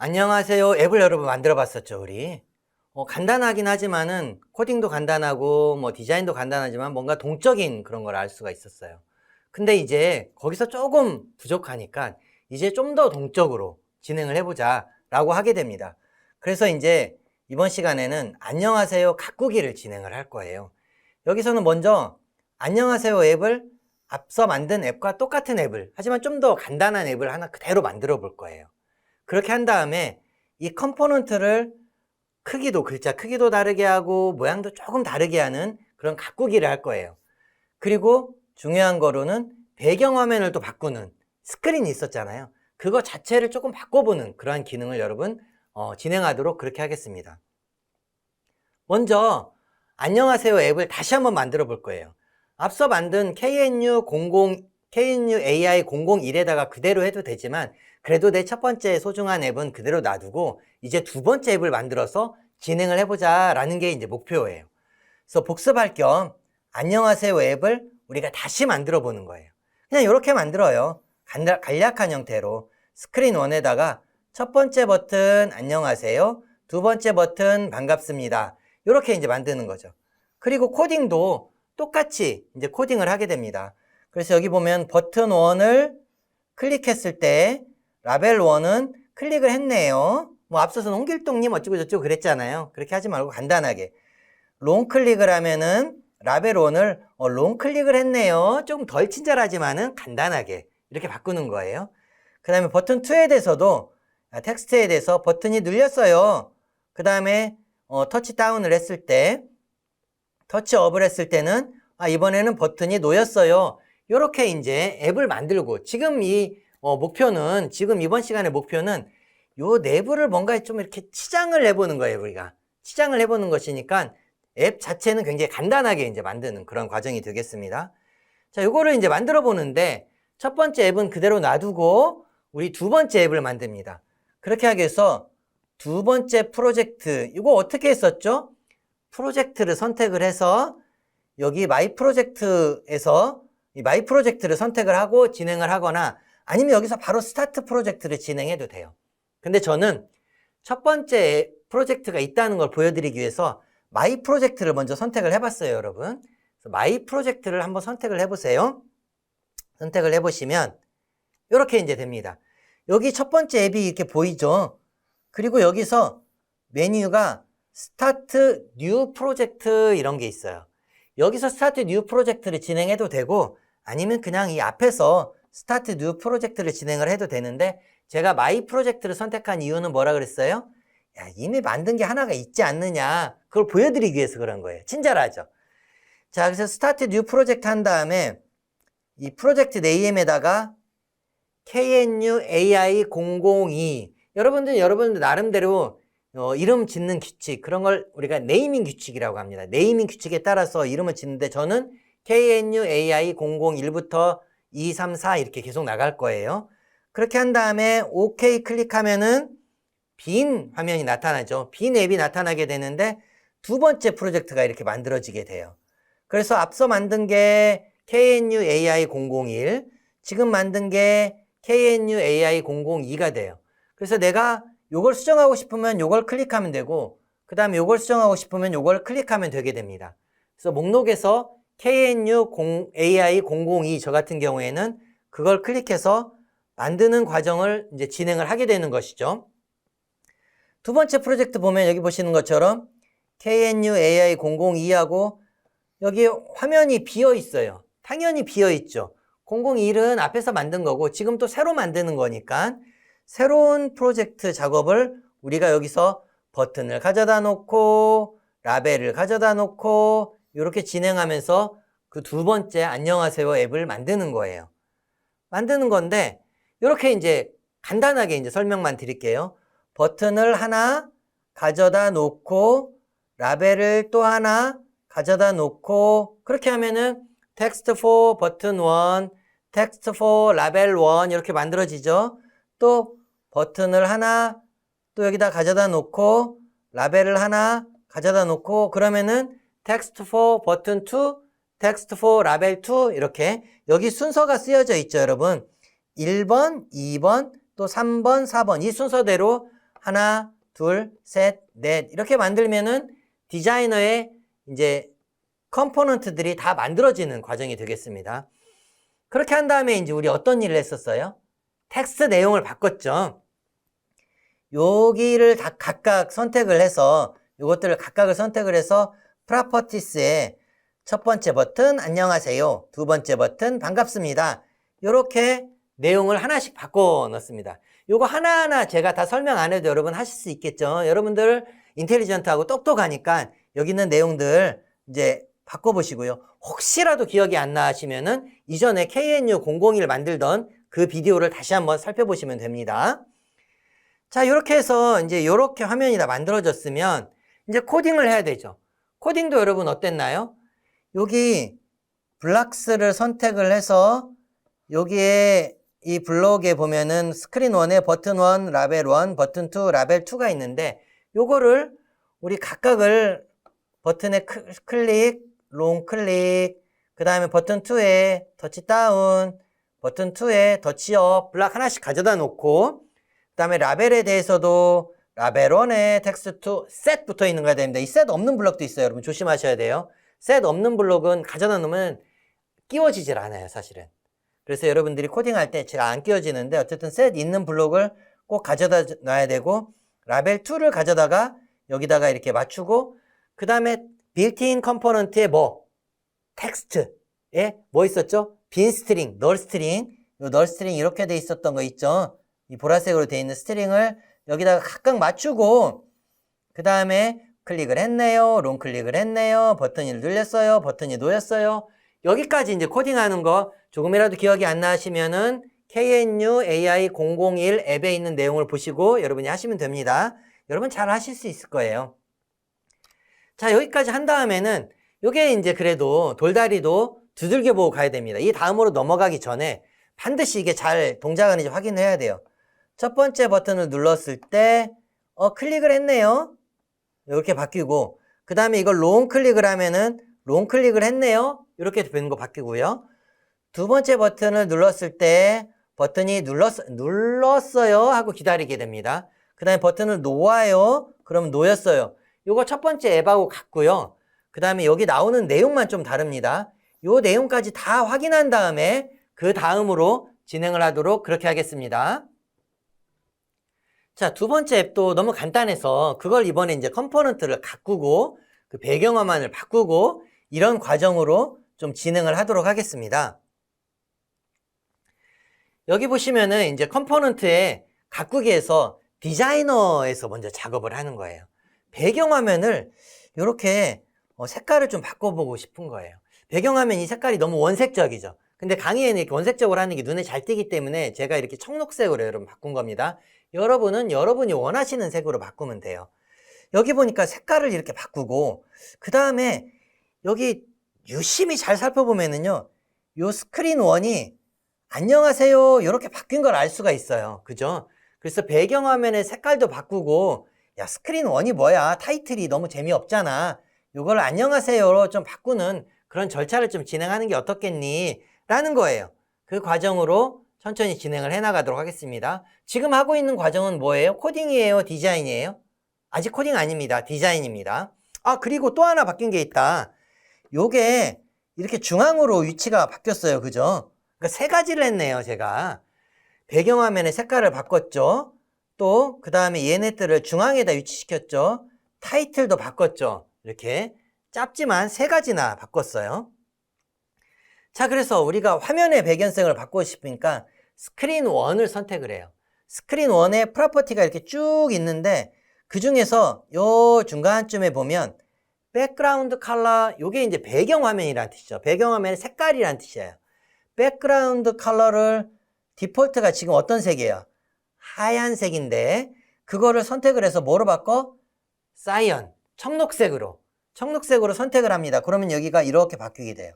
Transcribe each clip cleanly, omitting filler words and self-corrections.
안녕하세요. 앱을 여러분 만들어 봤었죠, 우리. 간단하긴 하지만은 코딩도 간단하고 뭐 디자인도 간단하지만 뭔가 동적인 그런 걸 알 수가 있었어요. 근데 이제 거기서 조금 부족하니까 이제 좀 더 동적으로 진행을 해보자 라고 하게 됩니다. 그래서 이제 이번 시간에는 안녕하세요 가꾸기를 진행을 할 거예요. 여기서는 먼저 안녕하세요 앱을 앞서 만든 앱과 똑같은 앱을, 하지만 좀 더 간단한 앱을 하나 그대로 만들어 볼 거예요. 그렇게 한 다음에 이 컴포넌트를 크기도, 글자 크기도 다르게 하고 모양도 조금 다르게 하는 그런 가꾸기를 할 거예요. 그리고 중요한 거로는 배경화면을 또 바꾸는 스크린이 있었잖아요. 그거 자체를 조금 바꿔보는 그러한 기능을 여러분 진행하도록 그렇게 하겠습니다. 먼저 안녕하세요 앱을 다시 한번 만들어 볼 거예요. 앞서 만든 KNU AI001에다가 그대로 해도 되지만 그래도 내 첫 번째 소중한 앱은 그대로 놔두고 이제 두 번째 앱을 만들어서 진행을 해보자 라는 게 이제 목표예요. 그래서 복습할 겸 안녕하세요 앱을 우리가 다시 만들어 보는 거예요. 그냥 이렇게 만들어요. 간략한 형태로 스크린 1에다가 첫 번째 버튼 안녕하세요, 두 번째 버튼 반갑습니다. 이렇게 이제 만드는 거죠. 그리고 코딩도 똑같이 이제 코딩을 하게 됩니다. 그래서 여기 보면 버튼 1을 클릭했을 때 라벨 1은 클릭을 했네요. 뭐 앞서서는 홍길동님 어쩌고 저쩌고 그랬잖아요. 그렇게 하지 말고 간단하게 롱 클릭을 하면은 라벨 1을 롱 클릭을 했네요. 조금 덜 친절하지만은 간단하게 이렇게 바꾸는 거예요. 그 다음에 버튼 2에 대해서도 텍스트에 대해서 버튼이 눌렸어요. 그 다음에 터치 다운을 했을 때, 터치 업을 했을 때는 이번에는 버튼이 놓였어요. 이렇게 이제 앱을 만들고, 지금 이 목표는, 지금 이번 시간의 목표는 요 내부를 뭔가 좀 이렇게 치장을 해보는 거예요. 우리가 치장을 해보는 것이니까 앱 자체는 굉장히 간단하게 이제 만드는 그런 과정이 되겠습니다. 자, 요거를 이제 만들어 보는데 첫 번째 앱은 그대로 놔두고 우리 두 번째 앱을 만듭니다. 그렇게 하기 위해서 두 번째 프로젝트, 이거 어떻게 했었죠? 프로젝트를 선택을 해서 여기 마이 프로젝트에서 이 마이 프로젝트를 선택을 하고 진행을 하거나 아니면 여기서 바로 스타트 프로젝트를 진행해도 돼요. 근데 저는 첫 번째 프로젝트가 있다는 걸 보여드리기 위해서 마이 프로젝트를 먼저 선택을 해봤어요, 여러분. 그래서 마이 프로젝트를 한번 선택을 해보세요. 선택을 해보시면 이렇게 이제 됩니다. 여기 첫 번째 앱이 이렇게 보이죠? 그리고 여기서 메뉴가 스타트 뉴 프로젝트 이런 게 있어요. 여기서 스타트 뉴 프로젝트를 진행해도 되고 아니면 그냥 이 앞에서 스타트 뉴 프로젝트를 진행을 해도 되는데 제가 마이 프로젝트를 선택한 이유는 뭐라 그랬어요? 야, 이미 만든 게 하나가 있지 않느냐, 그걸 보여드리기 위해서 그런 거예요. 친절하죠? 자, 그래서 스타트 뉴 프로젝트 한 다음에 이 프로젝트 네임에다가 KNU AI002 여러분들 나름대로 이름 짓는 규칙, 그런 걸 우리가 네이밍 규칙이라고 합니다. 네이밍 규칙에 따라서 이름을 짓는데 저는 KNU AI001부터 2, 3, 4 이렇게 계속 나갈 거예요. 그렇게 한 다음에 OK 클릭하면은 빈 화면이 나타나죠. 빈 앱이 나타나게 되는데 두 번째 프로젝트가 이렇게 만들어지게 돼요. 그래서 앞서 만든 게 KNU AI001, 지금 만든 게 KNU AI002가 돼요. 그래서 내가 요걸 수정하고 싶으면 요걸 클릭하면 되고 그 다음에 요걸 수정하고 싶으면 요걸 클릭하면 되게 됩니다. 그래서 목록에서 KNU AI002 저 같은 경우에는 그걸 클릭해서 만드는 과정을 이제 진행을 하게 되는 것이죠. 두 번째 프로젝트 보면 여기 보시는 것처럼 KNU AI002하고 여기 화면이 비어 있어요. 당연히 비어 있죠. 001은 앞에서 만든 거고 지금 또 새로 만드는 거니까 새로운 프로젝트 작업을 우리가 여기서 버튼을 가져다 놓고 라벨을 가져다 놓고 이렇게 진행하면서 그 두 번째 안녕하세요 앱을 만드는 거예요. 만드는 건데 이렇게 이제 간단하게 이제 설명만 드릴게요. 버튼을 하나 가져다 놓고 라벨을 또 하나 가져다 놓고 그렇게 하면은 text for 버튼 1, text for 라벨 1 이렇게 만들어지죠. 또 버튼을 하나 또 여기다 가져다 놓고 라벨을 하나 가져다 놓고 그러면은 text for 버튼 2, text for 라벨 2 이렇게 여기 순서가 쓰여져 있죠, 여러분. 1번, 2번, 또 3번, 4번 이 순서대로 하나, 둘, 셋, 넷 이렇게 만들면은 디자이너의 이제 컴포넌트들이 다 만들어지는 과정이 되겠습니다. 그렇게 한 다음에 이제 우리 어떤 일을 했었어요? 텍스트 내용을 바꿨죠. 여기를 다 각각 선택을 해서 이것들을 각각을 선택을 해서 프로퍼티스에 첫 번째 버튼 안녕하세요, 두 번째 버튼 반갑습니다. 이렇게 내용을 하나씩 바꿔 넣습니다. 요거 하나하나 제가 다 설명 안 해도 여러분 하실 수 있겠죠. 여러분들 인텔리전트하고 똑똑하니까 여기 있는 내용들 이제 바꿔보시고요. 혹시라도 기억이 안 나시면은 이전에 KNU001 만들던 그 비디오를 다시 한번 살펴보시면 됩니다. 자, 이렇게 해서 이제 이렇게 화면이 다 만들어졌으면 이제 코딩을 해야 되죠. 코딩도 여러분 어땠나요? 여기 블락스를 선택을 해서 여기에 이 블록에 보면은 스크린 1에 버튼 1, 라벨 1, 버튼 2, 라벨 2가 있는데 요거를 우리 각각을 버튼에 클릭, 롱 클릭, 그 다음에 버튼 2에 터치 다운, 버튼 2에 터치 업, 블락 하나씩 가져다 놓고 그 다음에 라벨에 대해서도 라벨 1에 텍스트 2, 셋 붙어 있는 거야 됩니다. 이 셋 없는 블록도 있어요. 여러분 조심하셔야 돼요. 셋 없는 블록은 가져다 놓으면 끼워지질 않아요, 사실은. 그래서 여러분들이 코딩할 때 제가 안 끼워지는데 어쨌든 셋 있는 블록을 꼭 가져다 놔야 되고 라벨 2를 가져다가 여기다가 이렇게 맞추고 그 다음에 빌트인 컴포넌트에 뭐 텍스트에 뭐 있었죠? 빈 스트링, 널 스트링, 요 널 스트링 이렇게 돼 있었던 거 있죠? 이 보라색으로 돼 있는 스트링을 여기다가 각각 맞추고 그 다음에 클릭을 했네요, 롱 클릭을 했네요, 버튼을 눌렸어요, 버튼이 놓였어요. 여기까지 이제 코딩하는 거 조금이라도 기억이 안 나시면은 KNU AI001 앱에 있는 내용을 보시고 여러분이 하시면 됩니다. 여러분 잘 하실 수 있을 거예요. 자, 여기까지 한 다음에는 요게 이제 그래도 돌다리도 두들겨 보고 가야 됩니다. 이 다음으로 넘어가기 전에 반드시 이게 잘 동작하는지 확인해야 돼요. 첫 번째 버튼을 눌렀을 때 클릭을 했네요. 이렇게 바뀌고 그 다음에 이걸 롱 클릭을 하면은 롱 클릭을 했네요. 이렇게 되는 거 바뀌고요. 두 번째 버튼을 눌렀을 때 버튼이 눌렀어요 하고 기다리게 됩니다. 그 다음에 버튼을 놓아요. 그러면 놓였어요. 이거 첫 번째 앱하고 같고요. 그 다음에 여기 나오는 내용만 좀 다릅니다. 이 내용까지 다 확인한 다음에 그 다음으로 진행을 하도록 그렇게 하겠습니다. 자, 두 번째 앱도 너무 간단해서 그걸 이번에 이제 컴포넌트를 가꾸고 그 배경화면을 바꾸고 이런 과정으로 좀 진행을 하도록 하겠습니다. 여기 보시면은 이제 컴포넌트에 가꾸기에서 디자이너에서 먼저 작업을 하는 거예요. 배경화면을 이렇게 색깔을 좀 바꿔보고 싶은 거예요. 배경화면 이 색깔이 너무 원색적이죠. 근데 강의에는 이렇게 원색적으로 하는 게 눈에 잘 띄기 때문에 제가 이렇게 청록색으로 여러분 바꾼 겁니다. 여러분은 여러분이 원하시는 색으로 바꾸면 돼요. 여기 보니까 색깔을 이렇게 바꾸고 그 다음에 여기 유심히 잘 살펴보면은요, 요 스크린 1이 안녕하세요 이렇게 바뀐 걸 알 수가 있어요. 그죠? 그래서 배경화면의 색깔도 바꾸고 야, 스크린 1이 뭐야, 타이틀이 너무 재미없잖아, 요걸 안녕하세요로 좀 바꾸는 그런 절차를 좀 진행하는 게 어떻겠니 라는 거예요. 그 과정으로 천천히 진행을 해 나가도록 하겠습니다. 지금 하고 있는 과정은 뭐예요? 코딩이에요? 디자인이에요? 아직 코딩 아닙니다. 디자인입니다. 아, 그리고 또 하나 바뀐 게 있다. 요게 이렇게 중앙으로 위치가 바뀌었어요. 그죠? 그러니까 세 가지를 했네요, 제가. 배경화면의 색깔을 바꿨죠. 또 그 다음에 얘네들을 중앙에다 위치시켰죠. 타이틀도 바꿨죠. 이렇게 짧지만 세 가지나 바꿨어요. 자, 그래서 우리가 화면의 배경색을 바꾸고 싶으니까 스크린 1을 선택을 해요. 스크린 1에 프로퍼티가 이렇게 쭉 있는데 그 중에서 요 중간쯤에 보면 백그라운드 컬러, 요게 이제 배경화면이라는 뜻이죠. 배경화면의 색깔이라는 뜻이에요. 백그라운드 컬러를 디폴트가 지금 어떤 색이에요? 하얀색인데 그거를 선택을 해서 뭐로 바꿔? 사이언, 청록색으로 선택을 합니다. 그러면 여기가 이렇게 바뀌게 돼요.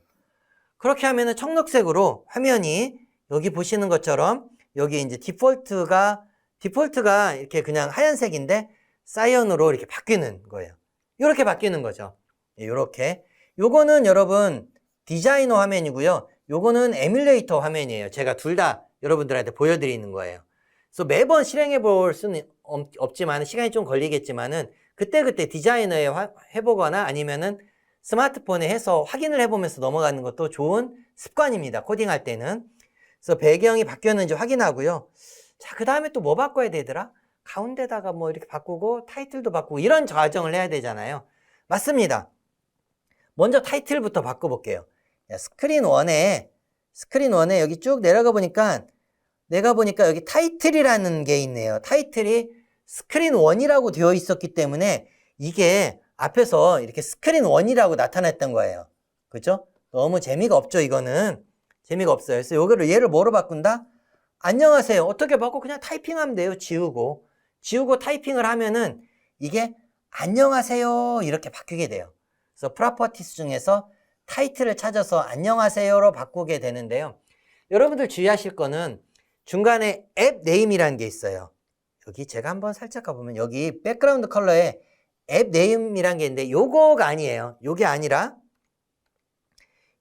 그렇게 하면은 청록색으로 화면이 여기 보시는 것처럼 여기 이제 디폴트가 이렇게 그냥 하얀색인데 사이언으로 이렇게 바뀌는 거예요. 이렇게 바뀌는 거죠. 이렇게. 요거는 여러분 디자이너 화면이고요. 요거는 에뮬레이터 화면이에요. 제가 둘 다 여러분들한테 보여드리는 거예요. 그래서 매번 실행해 볼 수는 없지만 시간이 좀 걸리겠지만은 그때그때 디자이너에 해보거나 아니면은 스마트폰에 해서 확인을 해보면서 넘어가는 것도 좋은 습관입니다. 코딩할 때는. 그래서 배경이 바뀌었는지 확인하고요. 자, 그 다음에 또 뭐 바꿔야 되더라? 가운데다가 뭐 이렇게 바꾸고 타이틀도 바꾸고 이런 과정을 해야 되잖아요. 맞습니다. 먼저 타이틀부터 바꿔볼게요. 스크린 1에 여기 쭉 내려가 보니까 여기 타이틀이라는 게 있네요. 타이틀이 스크린 1이라고 되어 있었기 때문에 이게 앞에서 이렇게 스크린 1이라고 나타났던 거예요. 그죠? 너무 재미가 없죠, 이거는. 재미가 없어요. 그래서 얘를 뭐로 바꾼다? 안녕하세요. 어떻게 바꿔? 그냥 타이핑하면 돼요. 지우고 타이핑을 하면은 이게 안녕하세요 이렇게 바뀌게 돼요. 그래서 프로퍼티스 중에서 타이틀을 찾아서 안녕하세요로 바꾸게 되는데요. 여러분들 주의하실 거는 중간에 앱 네임이라는 게 있어요. 여기 제가 한번 살짝 가보면 여기 백그라운드 컬러에 앱 네임이라는 게 있는데 요거가 아니에요. 요게 아니라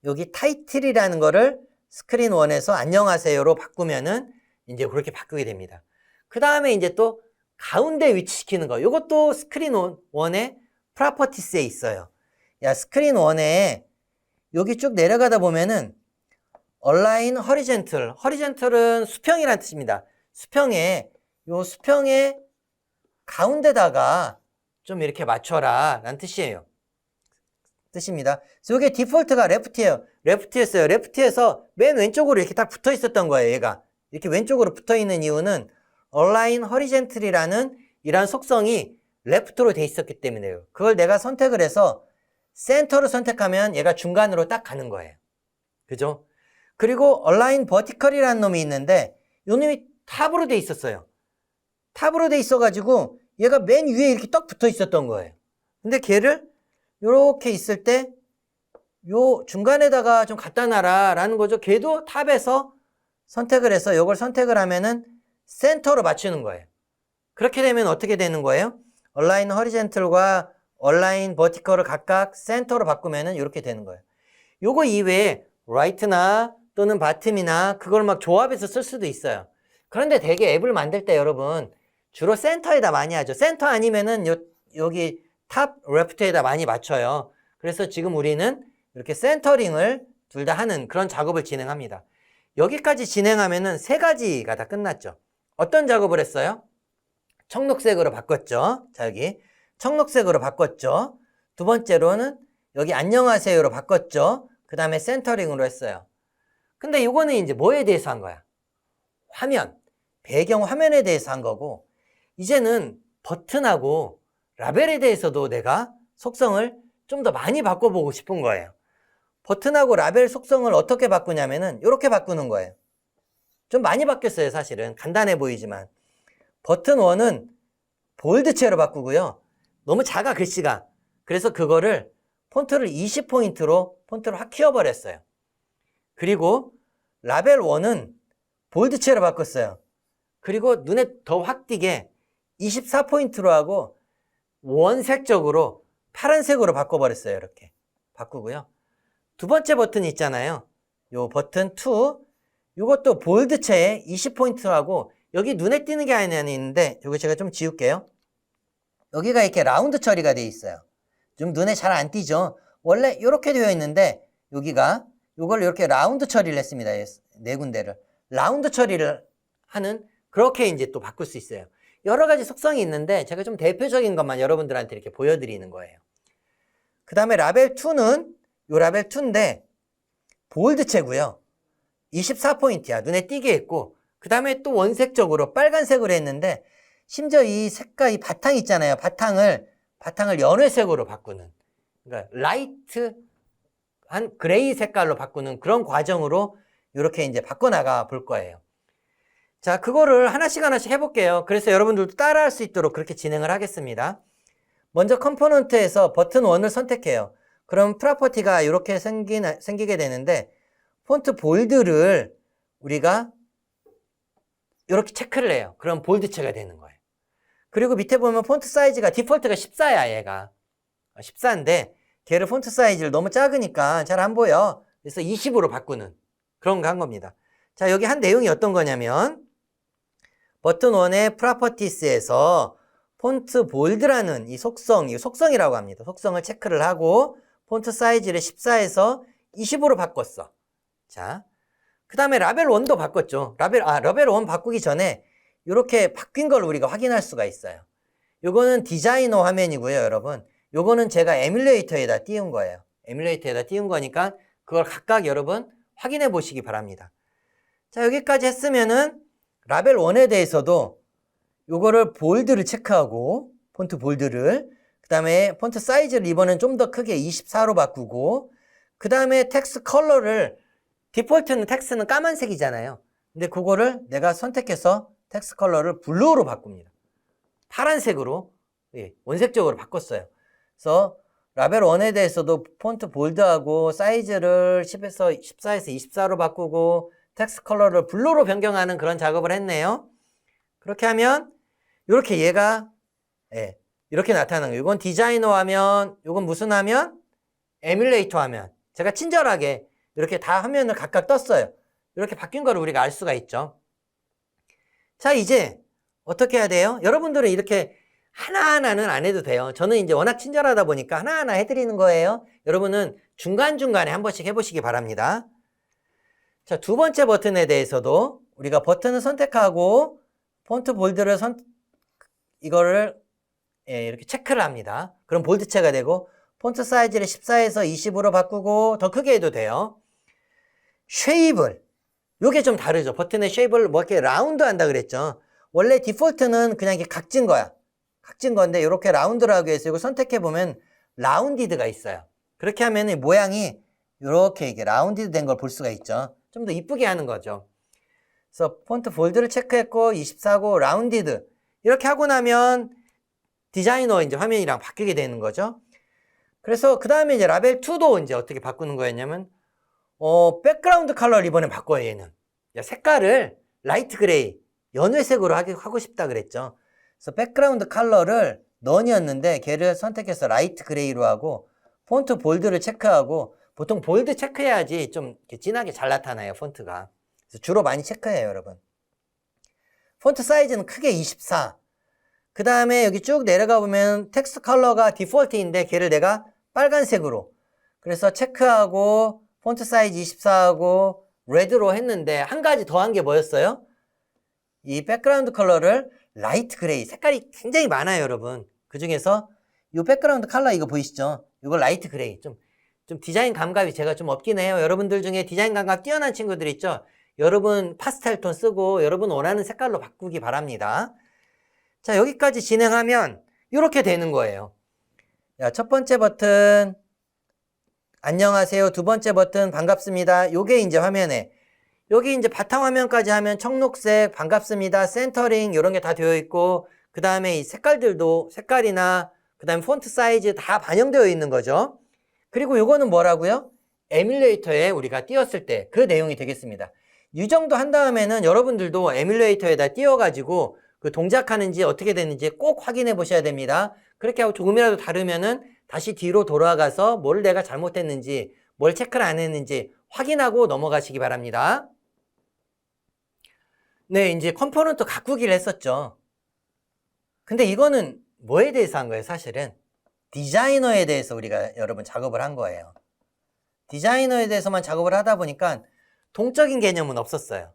여기 타이틀이라는 거를 스크린 1에서 안녕하세요로 바꾸면은 이제 그렇게 바꾸게 됩니다. 그 다음에 이제 또 가운데 위치시키는 거. 요것도 스크린 1의 프로퍼티스에 있어요. 스크린 1에 여기 쭉 내려가다 보면은 얼라인 허리젠틀. 허리젠틀은 수평이라는 뜻입니다. 수평에 가운데다가 좀 이렇게 맞춰라 라는 뜻입니다. 그래서 이게 디폴트가 레프트예요. 레프트였어요. 레프트에서 맨 왼쪽으로 이렇게 딱 붙어 있었던 거예요. 얘가 이렇게 왼쪽으로 붙어 있는 이유는 얼라인 허리젠틀이라는 이런 속성이 레프트로 돼 있었기 때문에요. 그걸 내가 선택을 해서 센터를 선택하면 얘가 중간으로 딱 가는 거예요. 그죠? 그리고 얼라인 버티컬이라는 놈이 있는데 이 놈이 탑으로 돼 있었어요. 탑으로 돼 있어가지고 얘가 맨 위에 이렇게 떡 붙어 있었던 거예요. 근데 걔를 이렇게 있을 때 요 중간에다가 좀 갖다 놔라 라는 거죠. 걔도 탑에서 선택을 해서 이걸 선택을 하면은 센터로 맞추는 거예요. 그렇게 되면 어떻게 되는 거예요? 얼라인 허리젠틀과 얼라인 버티컬을 각각 센터로 바꾸면은 이렇게 되는 거예요. 요거 이외에 라이트나 또는 바텀이나 그걸 막 조합해서 쓸 수도 있어요. 그런데 되게 앱을 만들 때 여러분 주로 센터에다 많이 하죠. 센터 아니면은 여기 탑 레프트에다 많이 맞춰요. 그래서 지금 우리는 이렇게 센터링을 둘 다 하는 그런 작업을 진행합니다. 여기까지 진행하면은 세 가지가 다 끝났죠. 어떤 작업을 했어요? 청록색으로 바꿨죠. 자, 여기 청록색으로 바꿨죠. 두 번째로는 여기 안녕하세요로 바꿨죠. 그 다음에 센터링으로 했어요. 근데 이거는 이제 뭐에 대해서 한 거야? 화면, 배경 화면에 대해서 한 거고, 이제는 버튼하고 라벨에 대해서도 내가 속성을 좀 더 많이 바꿔보고 싶은 거예요. 버튼하고 라벨 속성을 어떻게 바꾸냐면은 이렇게 바꾸는 거예요. 좀 많이 바뀌었어요, 사실은. 간단해 보이지만. 버튼 1은 볼드체로 바꾸고요. 너무 작아, 글씨가. 그래서 그거를 폰트를 20포인트로 폰트를 확 키워버렸어요. 그리고 라벨 1은 볼드체로 바꿨어요. 그리고 눈에 더 확 띄게 24포인트로 하고 원색적으로 파란색으로 바꿔버렸어요. 이렇게 바꾸고요. 두 번째 버튼 있잖아요. 요 버튼 2, 이것도 볼드체에 20포인트로 하고 여기 눈에 띄는 게 하나 있는데 이거 제가 좀 지울게요. 여기가 이렇게 라운드 처리가 되어 있어요. 좀 눈에 잘 안 띄죠. 원래 이렇게 되어 있는데 여기가 이걸 이렇게 라운드 처리를 했습니다. 네 군데를 라운드 처리를 하는 그렇게 이제 또 바꿀 수 있어요. 여러 가지 속성이 있는데 제가 좀 대표적인 것만 여러분들한테 이렇게 보여드리는 거예요. 그 다음에 라벨 2는 요 라벨 2인데 볼드체고요. 24포인트야. 눈에 띄게 했고 그 다음에 또 원색적으로 빨간색으로 했는데 심지어 이 색깔, 이 바탕 있잖아요. 바탕을 연회색으로 바꾸는, 그러니까 라이트한 그레이 색깔로 바꾸는 그런 과정으로 이렇게 이제 바꿔나가 볼 거예요. 자, 그거를 하나씩 해볼게요. 그래서 여러분들도 따라할 수 있도록 그렇게 진행을 하겠습니다. 먼저 컴포넌트에서 버튼 1을 선택해요. 그럼 프로퍼티가 이렇게 생기게 되는데 폰트 볼드를 우리가 이렇게 체크를 해요. 그럼 볼드체가 되는 거예요. 그리고 밑에 보면 폰트 사이즈가 디폴트가 14야, 얘가. 14인데 걔를 폰트 사이즈를 너무 작으니까 잘 안 보여. 그래서 20으로 바꾸는 그런 거 한 겁니다. 자, 여기 한 내용이 어떤 거냐면 버튼 1의 프로퍼티스에서 폰트 볼드라는 이 속성이라고 합니다. 속성을 체크를 하고 폰트 사이즈를 14에서 20으로 바꿨어. 자, 그 다음에 라벨 1도 바꿨죠. 라벨 1 바꾸기 전에 이렇게 바뀐 걸 우리가 확인할 수가 있어요. 요거는 디자이너 화면이고요, 여러분. 요거는 제가 에뮬레이터에다 띄운 거예요. 에뮬레이터에다 띄운 거니까 그걸 각각 여러분 확인해 보시기 바랍니다. 자, 여기까지 했으면은 라벨 1에 대해서도 요거를 볼드를 체크하고 폰트 볼드를 그 다음에 폰트 사이즈를 이번엔 좀 더 크게 24로 바꾸고 그 다음에 텍스트 컬러를 디폴트는 텍스트는 까만색이잖아요. 근데 그거를 내가 선택해서 텍스트 컬러를 블루로 바꿉니다. 파란색으로 원색적으로 바꿨어요. 그래서 라벨 1에 대해서도 폰트 볼드하고 사이즈를 14에서 24로 바꾸고 텍스트 컬러를 블루로 변경하는 그런 작업을 했네요. 그렇게 하면 이렇게 얘가 이렇게 나타나는 거예요. 이건 디자이너 화면, 이건 무슨 화면? 에뮬레이터 화면. 제가 친절하게 이렇게 다 화면을 각각 떴어요. 이렇게 바뀐 걸 우리가 알 수가 있죠. 자, 이제 어떻게 해야 돼요? 여러분들은 이렇게 하나하나는 안 해도 돼요. 저는 이제 워낙 친절하다 보니까 하나하나 해드리는 거예요. 여러분은 중간중간에 한 번씩 해보시기 바랍니다. 자, 두 번째 버튼에 대해서도 우리가 버튼을 선택하고 폰트 볼드를 이거를 이렇게 체크를 합니다. 그럼 볼드체가 되고 폰트 사이즈를 14에서 20으로 바꾸고 더 크게 해도 돼요. 쉐입을 요게 좀 다르죠. 버튼의 쉐입을 뭐 이렇게 라운드 한다 그랬죠. 원래 디폴트는 그냥 이렇게 각진 거야. 각진 건데 이렇게 라운드를 하기 위해서 이거 선택해 보면 라운디드가 있어요. 그렇게 하면 모양이 이렇게 이게 라운디드 된 걸 볼 수가 있죠. 좀 더 이쁘게 하는 거죠. 그래서 폰트 볼드를 체크했고 24고 라운디드 이렇게 하고 나면 디자이너 이제 화면이랑 바뀌게 되는 거죠. 그래서 그 다음에 이제 라벨 2도 이제 어떻게 바꾸는 거였냐면 백그라운드 컬러를 이번에 바꿔요. 얘는 색깔을 라이트 그레이 연회색으로 하고 싶다 그랬죠. 그래서 백그라운드 컬러를 넌이었는데 걔를 선택해서 라이트 그레이로 하고 폰트 볼드를 체크하고 보통 볼드 체크해야지 좀 이렇게 진하게 잘 나타나요. 폰트가. 그래서 주로 많이 체크해요, 여러분. 폰트 사이즈는 크게 24. 그 다음에 여기 쭉 내려가 보면 텍스트 컬러가 디폴트인데 걔를 내가 빨간색으로 그래서 체크하고 폰트 사이즈 24하고 레드로 했는데 한 가지 더 한 게 뭐였어요? 이 백그라운드 컬러를 라이트 그레이 색깔이 굉장히 많아요, 여러분. 그 중에서 이 백그라운드 컬러 이거 보이시죠? 이거 라이트 그레이 좀 디자인 감각이 제가 좀 없긴 해요. 여러분들 중에 디자인 감각 뛰어난 친구들 있죠? 여러분 파스텔 톤 쓰고 여러분 원하는 색깔로 바꾸기 바랍니다. 자, 여기까지 진행하면 이렇게 되는 거예요. 자, 첫 번째 버튼 안녕하세요. 두 번째 버튼 반갑습니다. 요게 이제 화면에 여기 이제 바탕화면까지 하면 청록색 반갑습니다. 센터링 이런 게 다 되어 있고 그 다음에 이 색깔들도 색깔이나 그 다음에 폰트 사이즈 다 반영되어 있는 거죠. 그리고 요거는 뭐라고요? 에뮬레이터에 우리가 띄웠을 때 그 내용이 되겠습니다. 이 정도 한 다음에는 여러분들도 에뮬레이터에다 띄워가지고 그 동작하는지 어떻게 되는지 꼭 확인해 보셔야 됩니다. 그렇게 하고 조금이라도 다르면은 다시 뒤로 돌아가서 뭘 내가 잘못했는지 뭘 체크를 안 했는지 확인하고 넘어가시기 바랍니다. 네, 이제 컴포넌트 가꾸기를 했었죠. 근데 이거는 뭐에 대해서 한 거예요, 사실은? 디자이너에 대해서 우리가 여러분 작업을 한 거예요. 디자이너에 대해서만 작업을 하다 보니까 동적인 개념은 없었어요.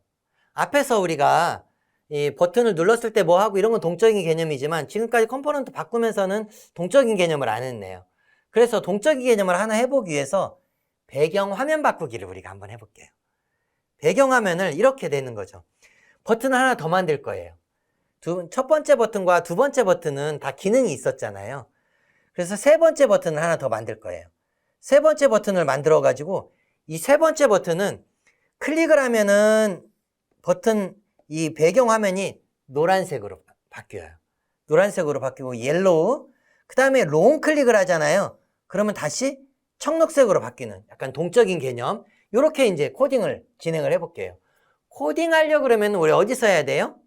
앞에서 우리가 이 버튼을 눌렀을 때 뭐 하고 이런 건 동적인 개념이지만 지금까지 컴포넌트 바꾸면서는 동적인 개념을 안 했네요. 그래서 동적인 개념을 하나 해보기 위해서 배경 화면 바꾸기를 우리가 한번 해볼게요. 배경 화면을 이렇게 되는 거죠. 버튼을 하나 더 만들 거예요. 첫 번째 버튼과 두 번째 버튼은 다 기능이 있었잖아요. 그래서 세 번째 버튼을 하나 더 만들 거예요. 세 번째 버튼을 만들어 가지고 이 세 번째 버튼은 클릭을 하면은 버튼 이 배경 화면이 노란색으로 바뀌어요. 노란색으로 바뀌고 옐로우 그 다음에 롱 클릭을 하잖아요. 그러면 다시 청록색으로 바뀌는 약간 동적인 개념 이렇게 이제 코딩을 진행을 해볼게요. 코딩 하려고 그러면 우리 어디서 해야 돼요?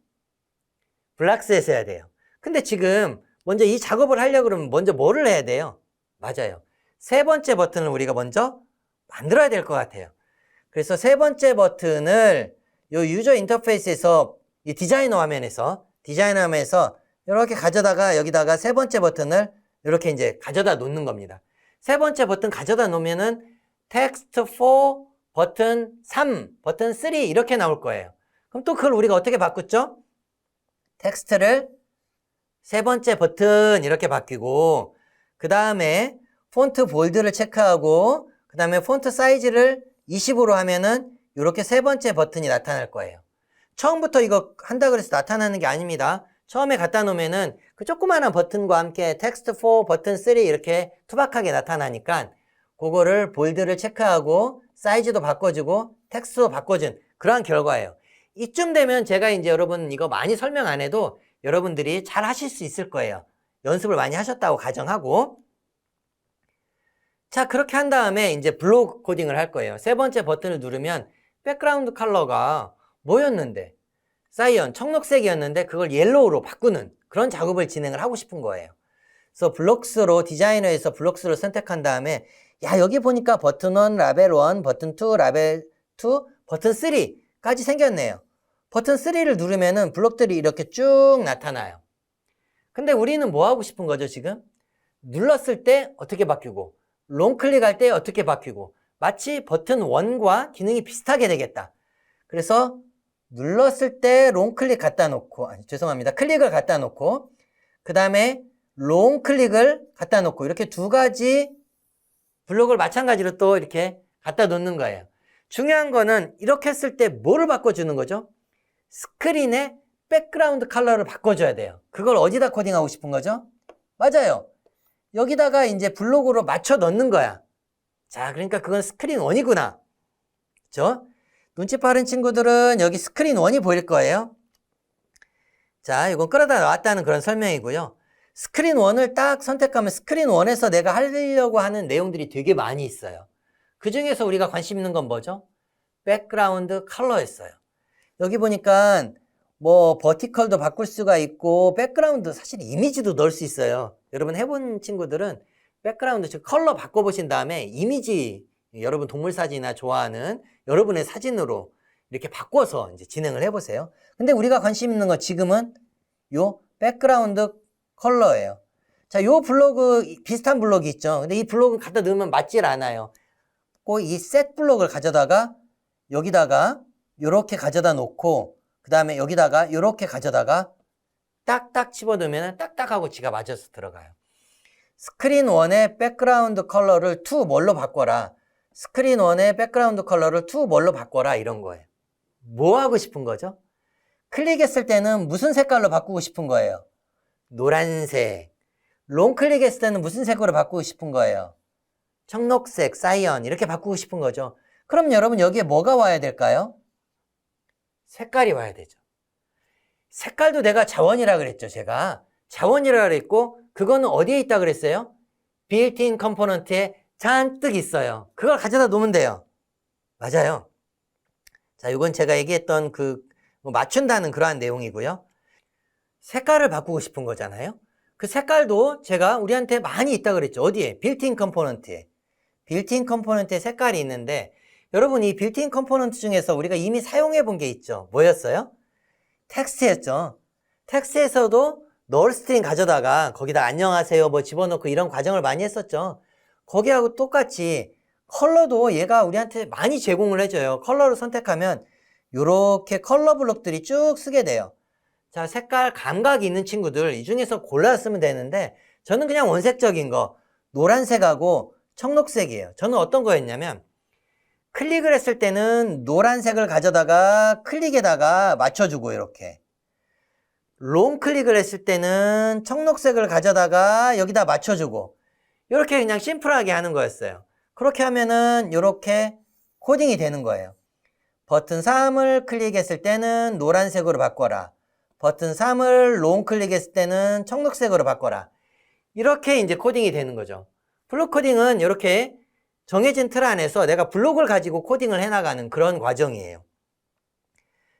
블락스에서 해야 돼요. 근데 지금 먼저 이 작업을 하려고 그러면 먼저 뭐를 해야 돼요? 맞아요. 세 번째 버튼을 우리가 먼저 만들어야 될 것 같아요. 그래서 세 번째 버튼을 요 유저 인터페이스에서 이 디자이너 화면에서 이렇게 가져다가 여기다가 세 번째 버튼을 이렇게 이제 가져다 놓는 겁니다. 세 번째 버튼 가져다 놓으면은 텍스트 4, 버튼 3, 버튼 3 이렇게 나올 거예요. 그럼 또 그걸 우리가 어떻게 바꿨죠? 텍스트를 세 번째 버튼 이렇게 바뀌고 그 다음에 폰트 볼드를 체크하고 그 다음에 폰트 사이즈를 20으로 하면은 이렇게 세 번째 버튼이 나타날 거예요. 처음부터 이거 한다 그래서 나타나는 게 아닙니다. 처음에 갖다 놓으면은 그 조그마한 버튼과 함께 텍스트 4, 버튼 3 이렇게 투박하게 나타나니까 그거를 볼드를 체크하고 사이즈도 바꿔주고 텍스트도 바꿔준 그러한 결과예요. 이쯤 되면 제가 이제 여러분 이거 많이 설명 안 해도 여러분들이 잘 하실 수 있을 거예요. 연습을 많이 하셨다고 가정하고. 자, 그렇게 한 다음에 이제 블록 코딩을 할 거예요. 세 번째 버튼을 누르면 백그라운드 컬러가 뭐였는데? 사이언, 청록색이었는데 그걸 옐로우로 바꾸는 그런 작업을 진행을 하고 싶은 거예요. 그래서 블록스로, 디자이너에서 블록스를 선택한 다음에 야, 여기 보니까 버튼 1, 라벨 1, 버튼 2, 라벨 2, 버튼 3까지 생겼네요. 버튼 3를 누르면은 블록들이 이렇게 쭉 나타나요. 근데 우리는 뭐 하고 싶은 거죠, 지금? 눌렀을 때 어떻게 바뀌고, 롱 클릭할 때 어떻게 바뀌고, 마치 버튼 1과 기능이 비슷하게 되겠다. 그래서 눌렀을 때 롱 클릭 갖다 놓고, 죄송합니다. 클릭을 갖다 놓고, 그 다음에 롱 클릭을 갖다 놓고, 이렇게 두 가지 블록을 마찬가지로 또 이렇게 갖다 놓는 거예요. 중요한 거는 이렇게 했을 때 뭐를 바꿔주는 거죠? 스크린의 백그라운드 컬러를 바꿔줘야 돼요. 그걸 어디다 코딩하고 싶은 거죠? 맞아요. 여기다가 이제 블록으로 맞춰 넣는 거야. 자, 그러니까 그건 스크린 1이구나. 그렇죠? 눈치 빠른 친구들은 여기 스크린 1이 보일 거예요. 자, 이건 끌어다 놨다는 그런 설명이고요. 스크린 1을 딱 선택하면 스크린 1에서 내가 하려고 하는 내용들이 되게 많이 있어요. 그 중에서 우리가 관심 있는 건 뭐죠? 백그라운드 컬러였어요. 여기 보니까 뭐 버티컬도 바꿀 수가 있고 백그라운드 사실 이미지도 넣을 수 있어요. 여러분 해본 친구들은 백그라운드 즉 컬러 바꿔보신 다음에 이미지 여러분 동물 사진이나 좋아하는 여러분의 사진으로 이렇게 바꿔서 이제 진행을 해보세요. 근데 우리가 관심 있는 건 지금은 요 백그라운드 컬러예요. 자, 요 블로그 비슷한 블록이 있죠. 근데 이 블록은 갖다 넣으면 맞질 않아요. 꼭 이 셋 블록을 가져다가 여기다가 요렇게 가져다 놓고 그 다음에 여기다가 요렇게 가져다가 딱딱 집어넣으면 딱딱하고 지가 맞아서 들어가요. 스크린 1의 백그라운드 컬러를 to 뭘로 바꿔라. 스크린 1의 백그라운드 컬러를 to 뭘로 바꿔라 이런 거예요. 뭐 하고 싶은 거죠? 클릭했을 때는 무슨 색깔로 바꾸고 싶은 거예요? 노란색. 롱 클릭했을 때는 무슨 색으로 바꾸고 싶은 거예요? 청록색, 사이언 이렇게 바꾸고 싶은 거죠. 그럼 여러분 여기에 뭐가 와야 될까요? 색깔이 와야 되죠. 색깔도 내가 자원이라 그랬죠. 제가 자원이라 그랬고 그거는 어디에 있다 그랬어요? 빌트인 컴포넌트에 잔뜩 있어요. 그걸 가져다 놓으면 돼요. 맞아요. 자, 이건 제가 얘기했던 뭐 맞춘다는 그러한 내용이고요. 색깔을 바꾸고 싶은 거잖아요. 그 색깔도 제가 우리한테 많이 있다 그랬죠. 어디에? 빌트인 컴포넌트에. 빌트인 컴포넌트에 색깔이 있는데 여러분 이 빌트인 컴포넌트 중에서 우리가 이미 사용해 본 게 있죠. 뭐였어요? 텍스트였죠. 텍스트에서도 널 스트링 가져다가 거기다 안녕하세요 뭐 집어넣고 이런 과정을 많이 했었죠. 거기하고 똑같이 컬러도 얘가 우리한테 많이 제공을 해줘요. 컬러를 선택하면 이렇게 컬러 블록들이 쭉 쓰게 돼요. 자, 색깔 감각이 있는 친구들 이 중에서 골라 쓰면 되는데 저는 그냥 원색적인 거 노란색하고 청록색이에요. 저는 어떤 거였냐면 클릭을 했을 때는 노란색을 가져다가 클릭에다가 맞춰주고 이렇게 롱 클릭을 했을 때는 청록색을 가져다가 여기다 맞춰주고 이렇게 그냥 심플하게 하는 거였어요. 그렇게 하면은 이렇게 코딩이 되는 거예요. 버튼 3을 클릭했을 때는 노란색으로 바꿔라. 버튼 3을 롱 클릭했을 때는 청록색으로 바꿔라. 이렇게 이제 코딩이 되는 거죠. 블록 코딩은 이렇게 정해진 틀 안에서 내가 블록을 가지고 코딩을 해나가는 그런 과정이에요.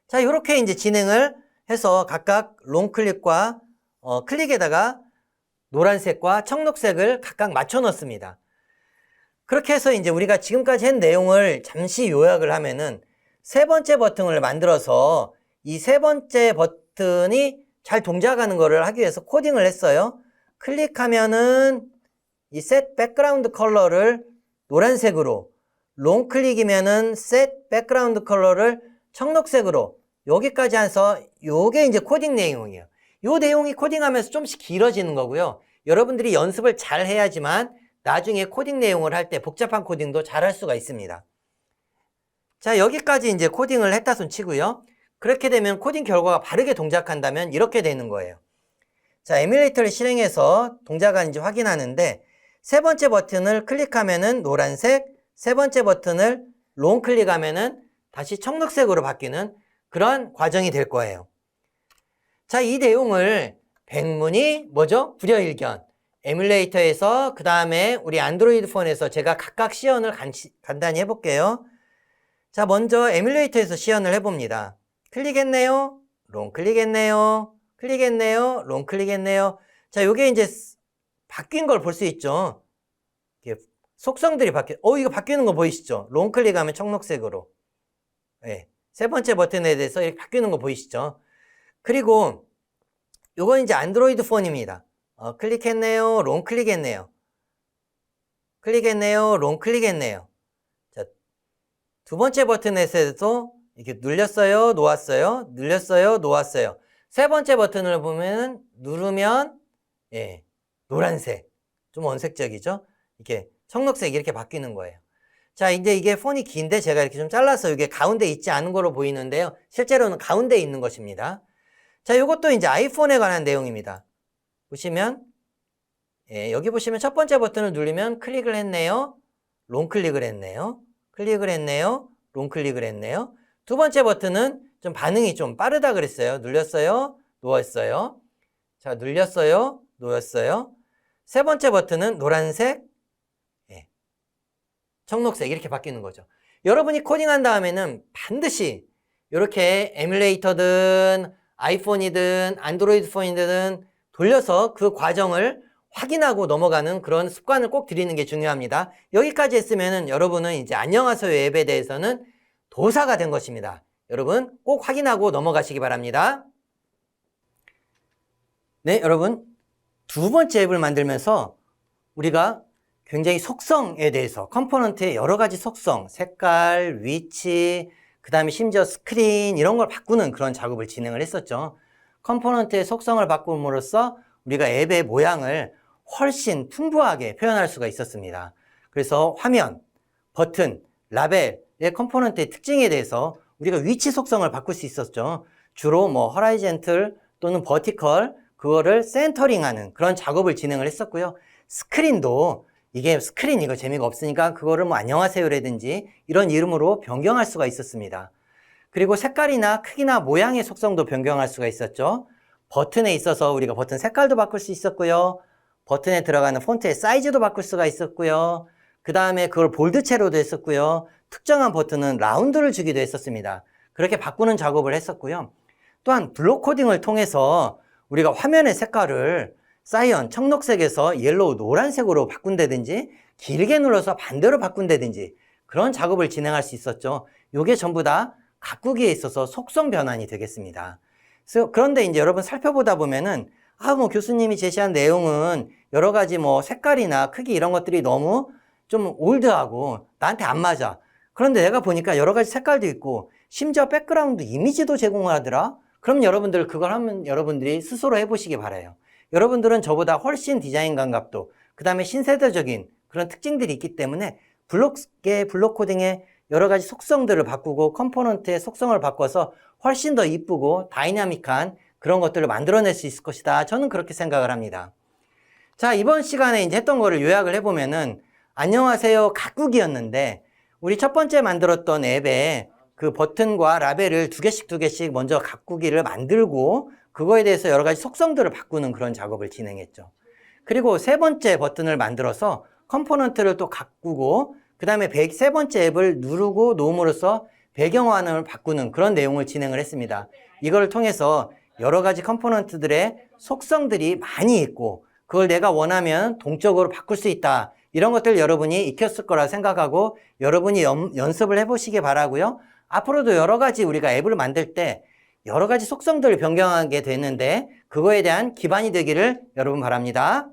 자, 이렇게 이제 진행을 해서 각각 롱 클릭과 클릭에다가 노란색과 청록색을 각각 맞춰 넣습니다. 그렇게 해서 이제 우리가 지금까지 한 내용을 잠시 요약을 하면은 세 번째 버튼을 만들어서 이 세 번째 버튼이 잘 동작하는 거를 하기 위해서 코딩을 했어요. 클릭하면은 이 set background 컬러를 노란색으로, 롱 클릭이면은 set background 컬러를 청록색으로, 여기까지 해서 요게 이제 코딩 내용이에요. 요 내용이 코딩하면서 좀씩 길어지는 거고요. 여러분들이 연습을 잘 해야지만 나중에 코딩 내용을 할 때 복잡한 코딩도 잘 할 수가 있습니다. 자, 여기까지 이제 코딩을 했다 손 치고요. 그렇게 되면 코딩 결과가 바르게 동작한다면 이렇게 되는 거예요. 자, 에뮬레이터를 실행해서 동작하는지 확인하는데 세 번째 버튼을 클릭하면은 노란색, 세 번째 버튼을 롱 클릭하면은 다시 청록색으로 바뀌는 그런 과정이 될 거예요. 자, 이 내용을 백문이 뭐죠? 불여일견. 에뮬레이터에서 그 다음에 우리 안드로이드 폰에서 제가 각각 시연을 간단히 해볼게요. 자, 먼저 에뮬레이터에서 시연을 해봅니다. 클릭했네요. 롱 클릭했네요. 클릭했네요. 롱 클릭했네요. 자, 요게 이제 바뀐 걸 볼 수 있죠. 속성들이 이거 바뀌는 거 보이시죠? 롱 클릭하면 청록색으로. 네. 세 번째 버튼에 대해서 이렇게 바뀌는 거 보이시죠? 그리고 요건 이제 안드로이드 폰입니다. 클릭했네요. 롱 클릭했네요. 클릭했네요. 롱 클릭했네요. 자, 두 번째 버튼에서도 이렇게 눌렸어요. 놓았어요. 눌렸어요. 놓았어요. 세 번째 버튼을 보면 누르면 예, 노란색. 좀 원색적이죠? 이렇게 청록색 이렇게 바뀌는 거예요. 자, 이제 이게 폰이 긴데 제가 이렇게 좀 잘라서 이게 가운데 있지 않은 거로 보이는데요. 실제로는 가운데 있는 것입니다. 자, 이것도 이제 아이폰에 관한 내용입니다. 보시면, 예, 여기 보시면 첫 번째 버튼을 누르면 클릭을 했네요. 롱 클릭을 했네요. 클릭을 했네요. 롱 클릭을 했네요. 두 번째 버튼은 좀 반응이 좀 빠르다 그랬어요. 눌렸어요. 놓았어요. 자, 눌렸어요. 놓았어요. 세 번째 버튼은 노란색, 예, 청록색 이렇게 바뀌는 거죠. 여러분이 코딩한 다음에는 반드시 이렇게 에뮬레이터든 아이폰이든 안드로이드 폰이든 돌려서 그 과정을 확인하고 넘어가는 그런 습관을 꼭 들이는 게 중요합니다. 여기까지 했으면은 여러분은 이제 안녕하세요 앱에 대해서는 도사가 된 것입니다. 여러분 꼭 확인하고 넘어가시기 바랍니다. 네, 여러분 두 번째 앱을 만들면서 우리가 굉장히 속성에 대해서 컴포넌트의 여러 가지 속성, 색깔, 위치, 그 다음에 심지어 스크린 이런 걸 바꾸는 그런 작업을 진행을 했었죠. 컴포넌트의 속성을 바꿈으로써 우리가 앱의 모양을 훨씬 풍부하게 표현할 수가 있었습니다. 그래서 화면, 버튼, 라벨의 컴포넌트의 특징에 대해서 우리가 위치 속성을 바꿀 수 있었죠. 주로 뭐 허라이젠틀 또는 버티컬 그거를 센터링하는 그런 작업을 진행을 했었고요. 스크린도 이게 스크린 이거 재미가 없으니까 그거를 뭐 안녕하세요라든지 이런 이름으로 변경할 수가 있었습니다. 그리고 색깔이나 크기나 모양의 속성도 변경할 수가 있었죠. 버튼에 있어서 우리가 버튼 색깔도 바꿀 수 있었고요. 버튼에 들어가는 폰트의 사이즈도 바꿀 수가 있었고요. 그 다음에 그걸 볼드체로도 했었고요. 특정한 버튼은 라운드를 주기도 했었습니다. 그렇게 바꾸는 작업을 했었고요. 또한 블록 코딩을 통해서 우리가 화면의 색깔을 사이언, 청록색에서 옐로우, 노란색으로 바꾼다든지 길게 눌러서 반대로 바꾼다든지 그런 작업을 진행할 수 있었죠. 이게 전부 다 가꾸기에 있어서 속성 변환이 되겠습니다. 그런데 이제 여러분 살펴보다 보면은 뭐 교수님이 제시한 내용은 여러 가지 뭐 색깔이나 크기 이런 것들이 너무 좀 올드하고 나한테 안 맞아. 그런데 내가 보니까 여러 가지 색깔도 있고 심지어 백그라운드 이미지도 제공하더라. 그럼 여러분들 그걸 하면 여러분들이 스스로 해보시기 바라요. 여러분들은 저보다 훨씬 디자인 감각도 그 다음에 신세대적인 그런 특징들이 있기 때문에 블록 코딩의 여러 가지 속성들을 바꾸고 컴포넌트의 속성을 바꿔서 훨씬 더 이쁘고 다이나믹한 그런 것들을 만들어낼 수 있을 것이다. 저는 그렇게 생각을 합니다. 자, 이번 시간에 이제 했던 거를 요약을 해보면은 안녕하세요 가꾸기였는데 우리 첫 번째 만들었던 앱에 그 버튼과 라벨을 두 개씩 먼저 가꾸기를 만들고 그거에 대해서 여러 가지 속성들을 바꾸는 그런 작업을 진행했죠. 그리고 세 번째 버튼을 만들어서 컴포넌트를 또 가꾸고 그 다음에 세 번째 앱을 누르고 놓음으로써 배경화면을 바꾸는 그런 내용을 진행을 했습니다. 이걸 통해서 여러 가지 컴포넌트들의 속성들이 많이 있고 그걸 내가 원하면 동적으로 바꿀 수 있다. 이런 것들 여러분이 익혔을 거라 생각하고 여러분이 연습을 해보시기 바라고요. 앞으로도 여러 가지 우리가 앱을 만들 때 여러 가지 속성들을 변경하게 되는데 그거에 대한 기반이 되기를 여러분 바랍니다.